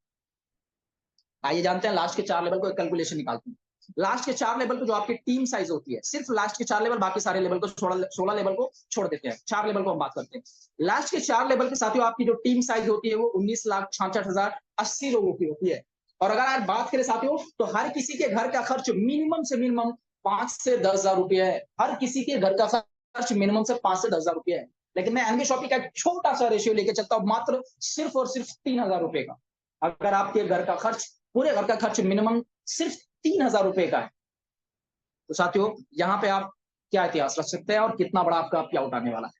आइए जानते हैं लास्ट के 4 लेवल को एक कैलकुलेशन निकालते हैं। लास्ट के 4 लेवल को जो आपकी टीम साइज होती है, सिर्फ लास्ट के 4 लेवल, बाकी सारे लेवल को छोड़, 16 लेवल को छोड़ देते हैं, 4 लेवल को हम बात करते हैं। लास्ट के 4 लेवल के साथियों आपकी जो टीम साइज होती है वो 19,66,080 लोगों की होती है। और अगर आज बात करें साथियों, तो हर किसी के घर का खर्च मिनिमम से मिनिमम 5 से 10,000 रुपया है। हर किसी के घर का खर्च मिनिमम से 5 से 10,000 रुपया है। लेकिन मैं एनबी शॉपिंग का एक छोटा सा रेशियो लेके चलता हूँ, मात्र सिर्फ और सिर्फ 3,000 रुपए का। अगर आपके घर का खर्च, पूरे घर का खर्च मिनिमम सिर्फ 3,000 रुपए का है, तो साथियों यहाँ पे आप क्या इतिहास रख सकते हैं और कितना बड़ा आपका पे आउट आने वाला है।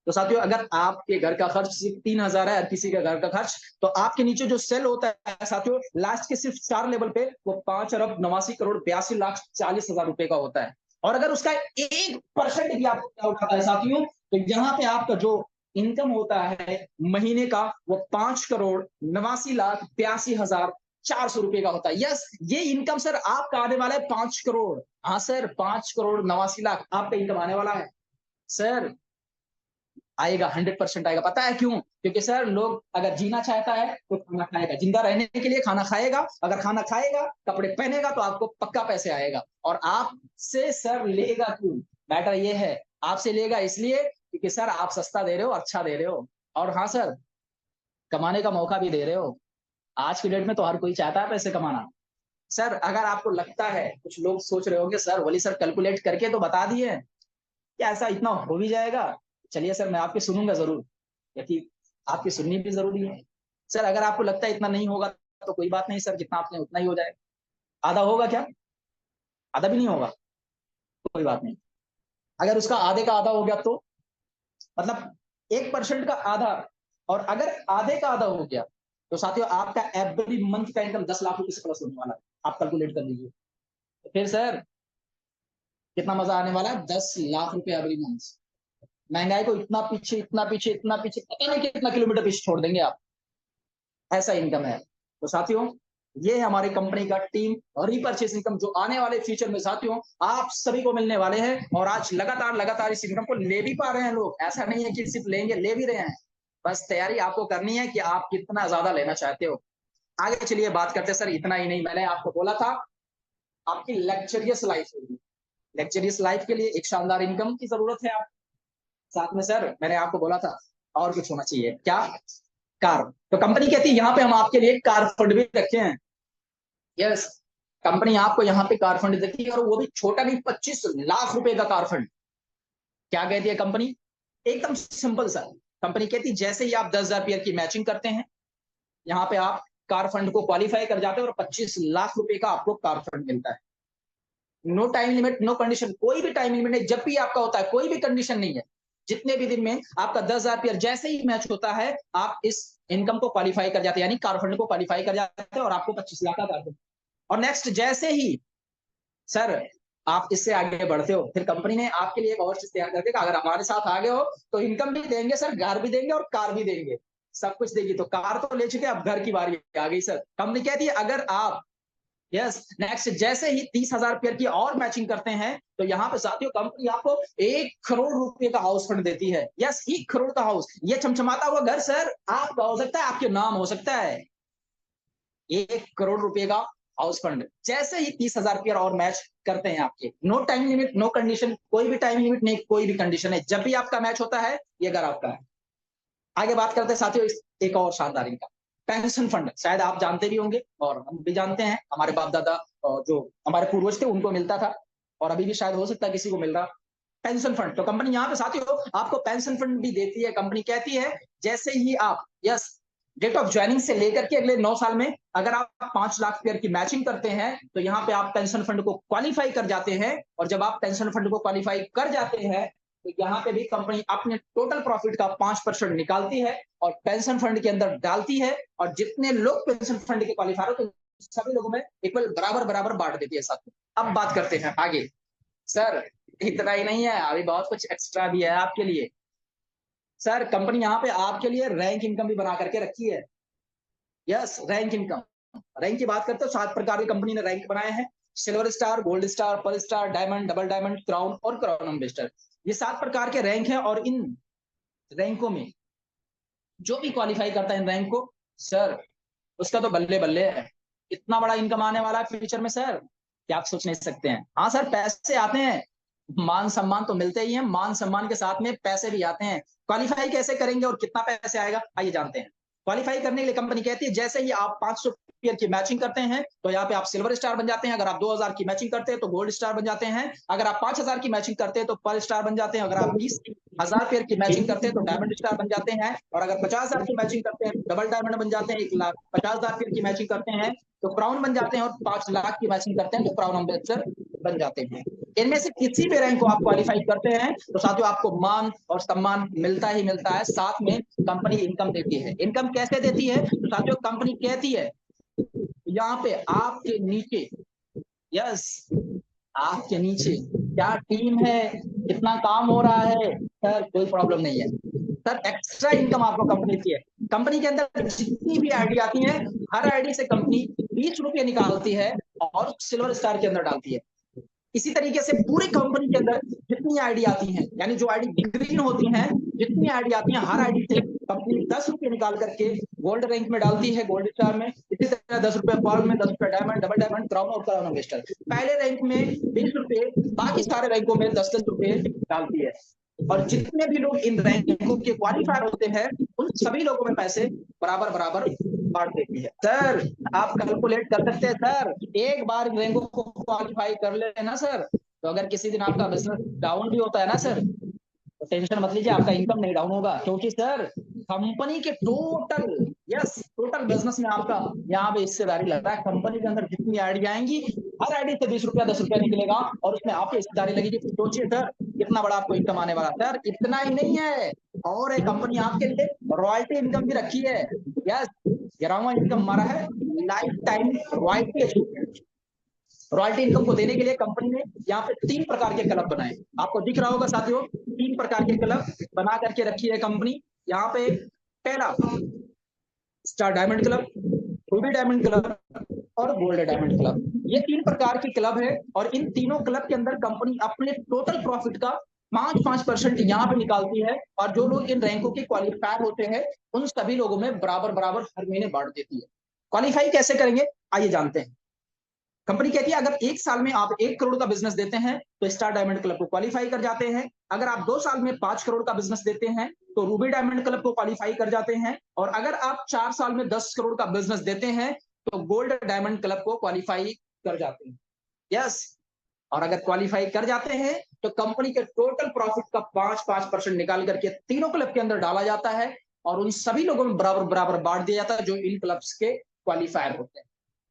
तो साथियों अगर आपके घर का खर्च सिर्फ 3,000 है, हर किसी का घर का खर्च, तो आपके नीचे जो सेल होता है साथियों लास्ट के सिर्फ 4 लेवल पे वो 5,89,82,40,40,000 रुपए का होता है। और अगर उसका 1% भी आपको क्या उठाता है साथियों, तो यहाँ पे आपका जो इनकम होता है महीने का वो 5,89,82,40,400 रुपए का होता है। यस, ये इनकम सर आपका आने वाला है 5 करोड़। हाँ सर 5,89,00,000 आपका इनकम आने वाला है। सर आएगा, 100% आएगा। पता है क्यों? क्योंकि सर लोग अगर जीना चाहता है तो खाना खाएगा, जिंदा रहने के लिए खाना खाएगा, अगर खाना खाएगा कपड़े पहनेगा तो आपको पक्का पैसे आएगा। और आपसे सर लेगा क्यों? मैटर ये है, आपसे लेगा इसलिए क्योंकि सर आप सस्ता दे रहे हो, अच्छा दे रहे हो, और हाँ सर कमाने का मौका भी दे रहे हो। आज की डेट में तो हर कोई चाहता है पैसे कमाना। सर अगर आपको लगता है, कुछ लोग सोच रहे होंगे सर वली सर कैलकुलेट करके तो बता दिए, क्या ऐसा इतना हो भी जाएगा? चलिए सर मैं आपकी सुनूंगा जरूर, क्योंकि आपकी सुननी भी जरूरी है। सर अगर आपको लगता है इतना नहीं होगा तो कोई बात नहीं सर, जितना आपने उतना ही हो जाएगा। आधा होगा क्या? आधा भी नहीं होगा, कोई बात नहीं। अगर उसका आधे का आधा हो गया तो मतलब 1% का आधा, और अगर आधे का आधा हो गया तो साथियों आपका एवरी मंथ का इनकम 10 लाख रुपए से प्लस होने वाला है। आप कैलकुलेट कर लीजिए। तो फिर सर कितना मजा आने वाला है? 10 लाख रुपए एवरी मंथ। महंगाई को इतना पीछे इतना पीछे इतना पीछे, पता नहीं कितना किलोमीटर पीछे छोड़ देंगे आप, ऐसा इनकम है। तो साथियों ये है हमारी कंपनी का टीम रीपर्चेस इनकम, जो आने वाले फ्यूचर में साथियों आप सभी को मिलने वाले हैं। और आज लगातार लगातार इस इनकम को ले भी पा रहे हैं लोग, ऐसा नहीं है कि सिर्फ लेंगे, ले भी रहे हैं। बस तैयारी आपको करनी है कि आप कितना ज्यादा लेना चाहते हो। आगे चलिए बात करते हैं। सर इतना ही नहीं, मैंने आपको बोला था आपकी लग्जरियस लाइफ होगी, लग्जरियस लाइफ के लिए एक शानदार इनकम की जरूरत है। आप साथ में सर मैंने आपको बोला था और कुछ होना चाहिए क्या, कार। तो कंपनी कहती है यहाँ पे हम आपके लिए कार फंड भी रखे हैं। यस, कंपनी आपको यहाँ पे कार फंड देती है, और वो भी छोटा नहीं, 25 लाख रुपए का कार फंड। क्या कहती है कंपनी, एकदम सिंपल सा। कंपनी कहती है जैसे ही आप 10,000 की मैचिंग करते हैं, यहाँ पे आप कार फंड को क्वालिफाई कर जाते हैं और 25 लाख रुपए का आपको कार फंड मिलता है। No time limit, no condition, कोई भी टाइम लिमिट नहीं, जब भी आपका होता है, कोई भी कंडीशन नहीं है। जितने भी दिन में आपका 10,000 जैसे ही मैच होता है, आप इस इनकम को क्वालिफाई कर जाते हैं, यानी कार फंड को क्वालिफाई कर जाते हैं, और आपको 25 लाख का कार फंड। और नेक्स्ट जैसे ही सर आप इससे आगे बढ़ते हो, फिर कंपनी ने आपके लिए एक और चीज तैयार करके, अगर हमारे साथ आगे हो तो इनकम भी देंगे सर, घर भी देंगे और कार भी देंगे, सब कुछ देगी। तो कार तो ले चुके, अब घर की बारी आ गई सर। कंपनी कहती है अगर आप, यस, नेक्स्ट जैसे ही 30,000 की और मैचिंग करते हैं, तो यहाँ पे साथियों कंपनी आपको 1 करोड़ रुपए का हाउस फंड देती है। यस, 1 करोड़ का हाउस, ये चमचमाता हुआ घर सर आपका हो सकता है, आपके नाम हो सकता है। 1 करोड़ रुपए का हाउस फंड, जैसे ही 30,000 और मैच करते हैं आपके, no time limit, no condition, कोई भी टाइम लिमिट नहीं, कोई भी कंडीशन है, जब भी आपका मैच होता है ये घर आपका है। आगे बात करते हैं साथियों एक और शानदार इनका, पेंशन फंड। शायद आप जानते भी होंगे और हम भी जानते हैं, हमारे बाप दादा जो हमारे पूर्वज थे उनको मिलता था, और अभी भी शायद हो सकता है किसी को मिल रहा पेंशन फंड। तो कंपनी यहाँ पे साथियों आपको पेंशन फंड भी देती है। कंपनी कहती है जैसे ही आप, यस, डेट ऑफ ज्वाइनिंग से लेकर के अगले 9 साल में अगर आप 5 लाख की मैचिंग करते हैं, तो यहाँ पे आप पेंशन फंड को क्वालिफाई कर जाते हैं। और जब आप पेंशन फंड को क्वालिफाई कर जाते हैं, तो यहाँ पे भी कंपनी अपने टोटल प्रॉफिट का 5% निकालती है और पेंशन फंड के अंदर डालती है। और जितने लोग पेंशन फंड के क्वालिफायर हो, तो सभी लोगों में इक्वल बराबर बराबर बांट देती है साथ में। अब बात करते हैं आगे। सर इतना ही नहीं है, अभी बहुत कुछ एक्स्ट्रा भी है आपके लिए। सर कंपनी यहाँ पे आपके लिए रैंक इनकम भी बना करके रखी है। Yes, rank income. रैंक की बात करते हो, 7 प्रकार की कंपनी ने रैंक बनाए हैं। Silver star, gold star, pearl star, diamond, double diamond, crown और क्राउन एम्बेसडर। ये 7 प्रकार के रैंक हैं, और इन रैंकों में जो भी क्वालिफाई करता है इन रैंक को, सर उसका तो बल्ले बल्ले है। इतना बड़ा इनकम आने वाला है फ्यूचर में सर, क्या आप सोच नहीं सकते हैं। हाँ सर, पैसे आते हैं, मान सम्मान तो मिलते ही हैं, मान सम्मान के साथ में पैसे भी आते हैं। क्वालिफाई कैसे करेंगे और कितना पैसे आएगा, आइए जानते हैं। क्वालिफाई करने के लिए कंपनी कहती है जैसे ही आप 500 की मैचिंग करते हैं, तो यहाँ पे आप सिल्वर स्टार बन जाते हैं। अगर आप 2,000 की मैचिंग करते हैं तो गोल्ड स्टार बन जाते हैं। अगर आप 5,000 की मैचिंग करते हैं तो पर्ल स्टार बन जाते हैं। अगर आप 20,000 की मैचिंग करते हैं तो डायमंड स्टार बन जाते हैं। और अगर 50,000 की मैचिंग करते हैं तो डबल डायमंड बन जाते हैं। 1,50,000 की मैचिंग करते हैं तो क्राउन बन जाते हैं। और 5 लाख की मैचिंग करते हैं तो क्राउन एम्बेसडर बन जाते हैं। इनमें से किसी भी रैंक को आप क्वालिफाई करते हैं तो साथियों आपको मान और सम्मान मिलता ही मिलता है, साथ में कंपनी इनकम देती है। इनकम कैसे देती है, तो साथियों कंपनी कहती है यहाँ पे आपके नीचे, यस, आपके नीचे क्या टीम है, कितना काम हो रहा है, सर कोई प्रॉब्लम नहीं है। सर एक्स्ट्रा इनकम आपको कंपनी की है। कंपनी के अंदर जितनी भी आईडी आती है, हर आईडी से कंपनी 20 रुपये निकालती है और सिल्वर स्टार के अंदर डालती है। इसी तरीके से पूरी कंपनी के अंदर जितनी आईडी आती हैं, यानी जो आईडी ग्रीन होती हैं, जितनी आईडी आती हैं, हर आईडी से कंपनी 10 रुपये निकाल करके गोल्ड रैंक में डालती है, गोल्ड स्टार में। इसी तरह 10 रुपये पर्ल में, 10 रुपये डायमंड, डबल डायमंड, क्राउन और क्राउन एम्बेसडर। पहले रैंक में 20 रुपये, बाकी सारे रैंकों में 10-10 रुपये डालती है। और जितने भी लोग इन रैंकों के क्वालिफायर होते हैं, उन सभी लोगों में पैसे बराबर बराबर बांट देती है। सर आप कैलकुलेट कर सकते हैं सर, एक बार रैंकों को क्वालिफाई कर लेना सर, तो अगर किसी दिन आपका बिजनेस डाउन भी होता है ना सर, तो टेंशन मत लीजिए, आपका इनकम नहीं डाउन होगा। क्योंकि सर कंपनी के टोटल, यस, टोटल बिजनेस में आपका यहाँ पे हिस्सेदारी लग रहा है। कंपनी के अंदर जितनी आईडी आएंगी, हर आईडी से 20 रुपया 10 रुपया निकलेगा और उसमें आपकी हिस्सेदारी लगेगी। तो सोचिए सर कितना बड़ा आपको इनकम आने वाला। सर इतना ही नहीं है, और एक कंपनी आपके लिए रॉयल्टी इनकम भी रखी है। यस, गिरावा इनकम हमारा है life time royalty. Royalty income को देने के लिए कंपनी ने यहाँ पे 3 प्रकार के क्लब बनाए। आपको दिख रहा होगा साथियों, 3 प्रकार के क्लब बना करके रखी है कंपनी। यहाँ पे पहला star diamond club, Ruby diamond club और गोल्ड डायमंड क्लब। ये 3 प्रकार के क्लब है, और इन तीनों क्लब के अंदर कंपनी अपने टोटल प्रॉफिट का 5% यहाँ पे निकालती है। और जो लोग इन रैंकों के क्वालिफायर होते हैं, उन सभी लोगों में बराबर बराबर हर महीने बांट देती है। क्वालिफाई कैसे करेंगे, आइए जानते हैं। कंपनी कहती है अगर 1 साल में आप 1 करोड़ का बिजनेस देते हैं तो स्टार डायमंड क्लब को क्वालिफाई कर जाते हैं। अगर आप 2 साल में 5 करोड़ का बिजनेस देते हैं तो रूबी डायमंड क्लब को क्वालिफाई कर जाते हैं। और अगर आप 4 साल में 10 करोड़ का बिजनेस देते हैं तो गोल्ड डायमंड क्लब को क्वालिफाई कर जाते हैं। यस, और अगर क्वालिफाई कर जाते हैं तो कंपनी के टोटल प्रॉफिट का 5% निकाल करके तीनों क्लब के अंदर डाला जाता है और उन सभी लोगों में बराबर बराबर बांट दिया जाता है जो इन क्लब्स के क्वालिफायर होते हैं।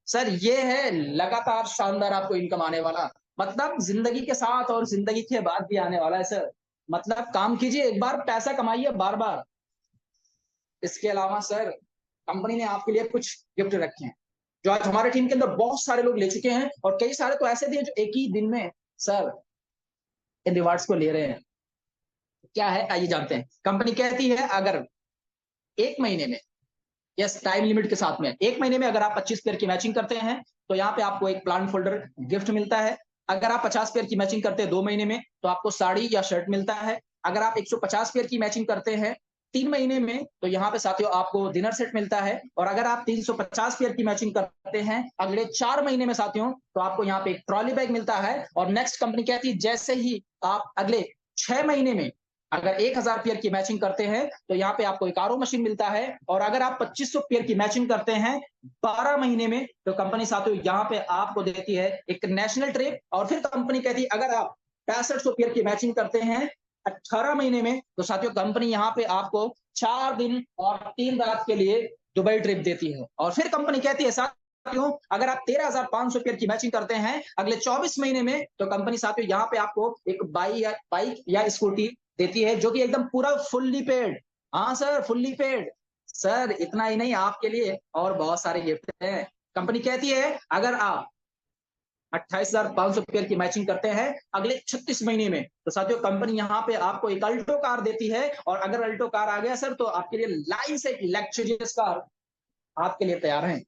सर ये है लगातार शानदार आपको इनकम आने वाला, मतलब जिंदगी के साथ और जिंदगी के बाद भी आने वाला है सर। मतलब काम कीजिए एक बार, पैसा कमाइए बार बार। इसके अलावा सर कंपनी ने आपके लिए कुछ गिफ्ट रखे हैं जो आज हमारे टीम के अंदर बहुत सारे लोग ले चुके हैं और कई सारे तो ऐसे दिए जो एक ही दिन में सर इन रिवार्ड्स को ले रहे हैं। क्या है आइए जानते हैं। कंपनी कहती है अगर 1 महीने में, यस टाइम लिमिट के साथ में, 1 महीने में अगर आप 25 पेयर की मैचिंग करते हैं तो यहाँ पे आपको एक प्लांट फोल्डर गिफ्ट मिलता है। अगर आप 50 पेयर की मैचिंग करते हैं 2 महीने में तो आपको साड़ी या शर्ट मिलता है। अगर आप 150 पेयर की मैचिंग करते हैं 3 महीने में तो यहाँ पे साथियों आपको डिनर सेट मिलता है। और अगर आप 350 पेयर की मैचिंग करते हैं अगले 4 महीने में साथियों तो आपको यहाँ पे एक ट्रॉली बैग मिलता है। और नेक्स्ट कंपनी कहती है जैसे ही आप अगले 6 महीने में अगर 1000 पेयर की मैचिंग करते हैं तो यहाँ पे आपको एक आरओ मशीन मिलता है। और अगर आप 2500 पेयर की मैचिंग करते हैं 12 महीने में तो कंपनी साथियों यहाँ पे आपको देती है एक नेशनल ट्रिप। और फिर कंपनी कहती है अगर आप 6500 पेयर की मैचिंग करते हैं 18 महीने में तो साथियों कंपनी यहाँ पे आपको 4 दिन और 3 रात के लिए दुबई ट्रिप देती है। और फिर कंपनी कहती है साथियों अगर आप 13,500 पेयर की मैचिंग करते हैं अगले 24 महीने में तो कंपनी साथियों यहाँ पे आपको एक बाइक या स्कूटी देती है जो कि एकदम पूरा फुल्ली पेड। हाँ सर फुल्ली पेड। सर इतना ही नहीं, आपके लिए और बहुत सारे गिफ्ट हैं। कंपनी कहती है अगर आप 28,500 पेयर की मैचिंग करते हैं अगले 36 महीने में तो साथियों कंपनी यहाँ पे आपको एक अल्टो कार देती है। और अगर अल्टो कार आ गया सर तो आपके लिए लाइन से एक लग्जरियस कार आपके लिए तैयार है।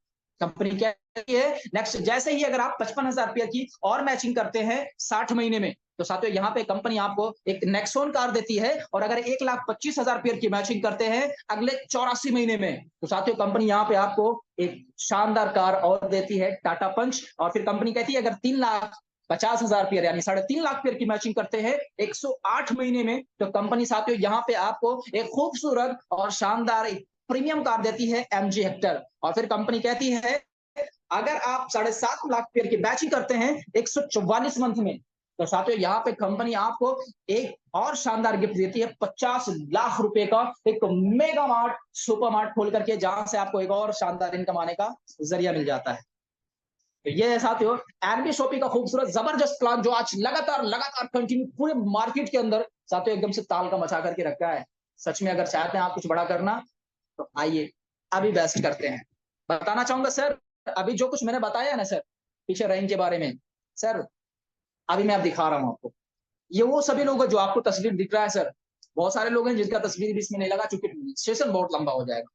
कंपनी क्या है नेक्स्ट जैसे ही अगर आप 55,000 रुपये की और मैचिंग करते हैं 60 महीने में तो साथियों यहाँ पे कंपनी आपको एक नेक्सॉन कार देती है। और अगर 1,25,000 रुपये की मैचिंग करते हैं अगले 84 महीने में तो साथियों कंपनी यहाँ पे आपको एक शानदार कार और देती है टाटा पंच। और फिर कंपनी कहती है अगर 3,50,000 पेयर यानी 3.5 लाख पेयर की मैचिंग करते हैं 108 महीने में तो कंपनी साथियों यहाँ पे आपको एक खूबसूरत और शानदार प्रीमियम कार देती है एमजी हेक्टर। और फिर कंपनी कहती है अगर आप 7.5 लाख पेयर की मैचिंग करते हैं 144 मंथ में तो साथियों यहाँ पे कंपनी आपको एक और शानदार गिफ्ट देती है 50 लाख रुपए का एक मेगा मार्ट सुपर मार्ट खोल करके जहां से आपको एक और शानदार इनकम आने का जरिया मिल जाता है। तो ये है साथियों एनबी शॉपी का खूबसूरत जबरदस्त प्लान जो आज लगातार लगातार कंटिन्यू पूरे मार्केट के अंदर साथियों एकदम से ताल का मचा करके रखा है। सच में अगर चाहते हैं आप कुछ बड़ा करना तो आइए अभी बेस्ट करते हैं। बताना चाहूंगा सर अभी जो कुछ मैंने बताया ना सर पीछे रैंक के बारे में, सर अभी मैं आप दिखा रहा हूं आपको। ये वो सभी लोग जो आपको तस्वीर दिख रहा है सर, बहुत सारे लोग हैं जिनका तस्वीर भी इसमें नहीं लगा चूंकि सेशन बहुत लंबा हो जाएगा।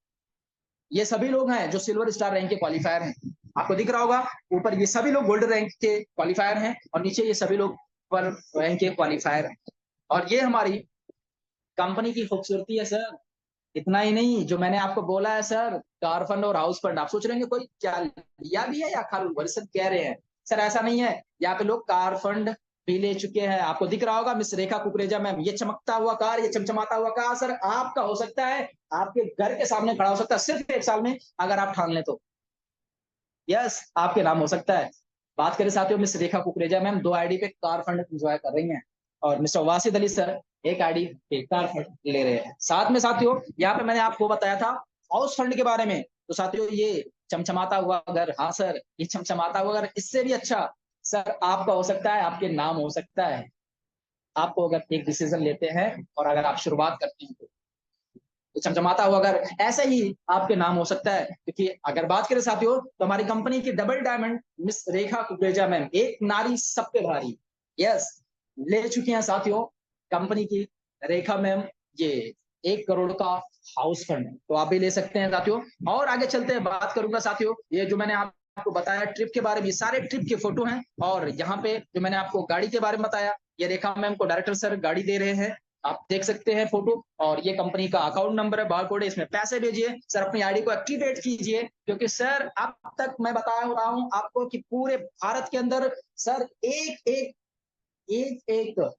ये सभी लोग हैं जो सिल्वर स्टार रैंक के क्वालिफायर हैं। आपको दिख रहा होगा ऊपर ये सभी लोग गोल्डन रैंक के क्वालिफायर हैं और नीचे ये सभी लोग पर रैंक के क्वालिफायर हैं। और ये हमारी कंपनी की खूबसूरती है सर। इतना ही नहीं जो मैंने आपको बोला है सर कार फंड और हाउस फंड, आप सोच रहे हैं कोई क्या लिया भी है या खाली वही सब कह रहे हैं। सर ऐसा नहीं है, यहाँ पे लोग कार फंड भी ले चुके हैं। आपको दिख रहा होगा मिस रेखा कुकरेजा मैम, ये चमकता हुआ कार, ये चमचमाता हुआ कार सर आपका हो सकता है, आपके घर के सामने खड़ा हो सकता है सिर्फ 1 साल में अगर आप ठान लें तो। यस आपके नाम हो सकता है। बात करें साथियों मिस रेखा कुकरेजा मैम 2 आईडी पे कार फंड एंजॉय कर रही हैं और मिस्टर वासिद अली सर एक आईडी पे कार फंड ले रहे हैं। साथ में साथियों यहाँ पे मैंने आपको बताया था हाउस फंड के बारे में। तो साथियों ये चमचमाता हुआ घर, हाँ सर ये चमचमाता हुआ घर इससे भी अच्छा सर आपका हो सकता है, आपके नाम हो सकता है। आपको अगर एक डिसीजन लेते हैं और अगर आप शुरुआत करते हैं तो चमचमाता हुआ अगर ऐसे ही आपके नाम हो सकता है। क्योंकि अगर बात करें साथियों तो हमारी कंपनी की डबल डायमंड मिस रेखा कुकरेजा मैम एक नारी सब पे भारी, यस ले चुकी हैं साथियों कंपनी की रेखा मैम ये 1 करोड़ का हाउस फंड, तो आप भी ले सकते हैं साथियों। और आगे चलते हैं, बात करूंगा साथियों ये जो मैंने आपको बताया ट्रिप के बारे में, सारे ट्रिप के फोटो हैं। और यहाँ पे जो मैंने आपको गाड़ी के बारे में बताया ये रेखा मैम को डायरेक्टर सर गाड़ी दे रहे हैं आप देख सकते हैं फोटो, और ये कंपनी का अकाउंट नंबर है, बार कोड है, इसमें पैसे भेजिए सर, अपनी आईडी को एक्टिवेट कीजिए, क्योंकि सर अब तक मैं बता रहा हूं आपको कि पूरे भारत के अंदर सर एक एक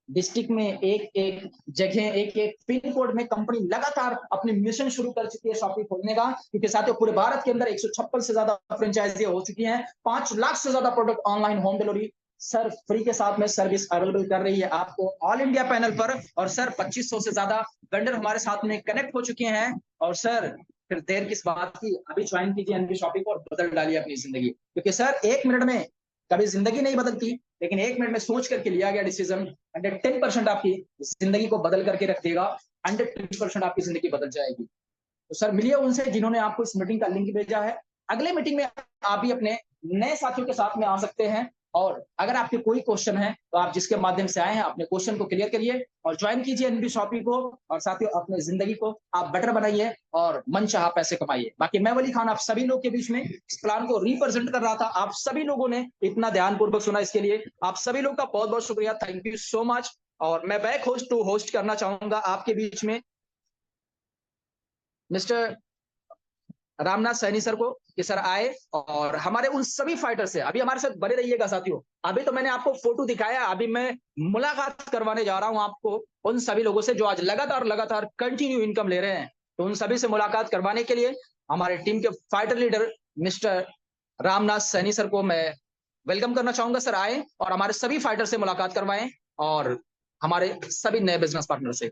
डिस्ट्रिक्ट में, एक एक जगह, एक एक पिन कोड में कंपनी लगातार अपनी मिशन शुरू कर चुकी है शॉपिंग खोलने का, क्योंकि साथियों पूरे भारत के अंदर 156 से ज्यादा फ्रेंचाइजी हो चुकी हैं, 5 लाख से ज्यादा product online home delivery sir free के साथ में सर्विस अवेलेबल कर रही है आपको ऑल इंडिया पैनल पर। और सर 2500 से ज्यादा वेंडर हमारे साथ में कनेक्ट हो चुके हैं। और सर फिर देर किस बात की, अभी ज्वाइन कीजिए एनबी शॉपिंग और बदल डालिए अपनी जिंदगी, क्योंकि सर 1 मिनट में कभी जिंदगी नहीं बदलती, लेकिन 1 मिनट में सोच करके लिया गया डिसीजन 110% आपकी जिंदगी को बदल करके रख देगा, 120% आपकी जिंदगी बदल जाएगी। तो सर मिलिए उनसे जिन्होंने आपको इस मीटिंग का लिंक भेजा है। अगले मीटिंग में आप भी अपने नए साथियों के साथ में आ सकते हैं, और अगर आपके कोई क्वेश्चन है तो आप जिसके माध्यम से आए हैं अपने क्वेश्चन को क्लियर करिए और ज्वाइन कीजिए एनबी शॉपिंग को, और साथियों अपने जिंदगी को आप बेटर बनाइए और मनचाहा पैसे कमाइए। बाकी मैं वली खान आप सभी लोग के बीच में इस प्लान को रिप्रेजेंट कर रहा था, आप सभी लोगों ने इतना ध्यानपूर्वक सुना, इसके लिए आप सभी लोग का बहुत बहुत शुक्रिया, थैंक यू सो मच। और मैं बैक होस्ट टू होस्ट करना चाहूंगा आपके बीच में मिस्टर रामनाथ सैनी सर को, कि सर आए और हमारे उन सभी फाइटर से अभी हमारे साथ बने रहिएगा साथियों। अभी तो मैंने आपको फोटो दिखाया, अभी मैं मुलाकात करवाने जा रहा हूं आपको उन सभी लोगों से जो आज लगातार लगातार कंटिन्यू इनकम ले रहे हैं। तो उन सभी से मुलाकात करवाने के लिए हमारे टीम के fighter leader mister Ramnath Saini sir को मैं वेलकम करना चाहूंगा। सर आए और हमारे सभी फाइटर से मुलाकात करवाएं और हमारे सभी नए बिजनेस पार्टनर से।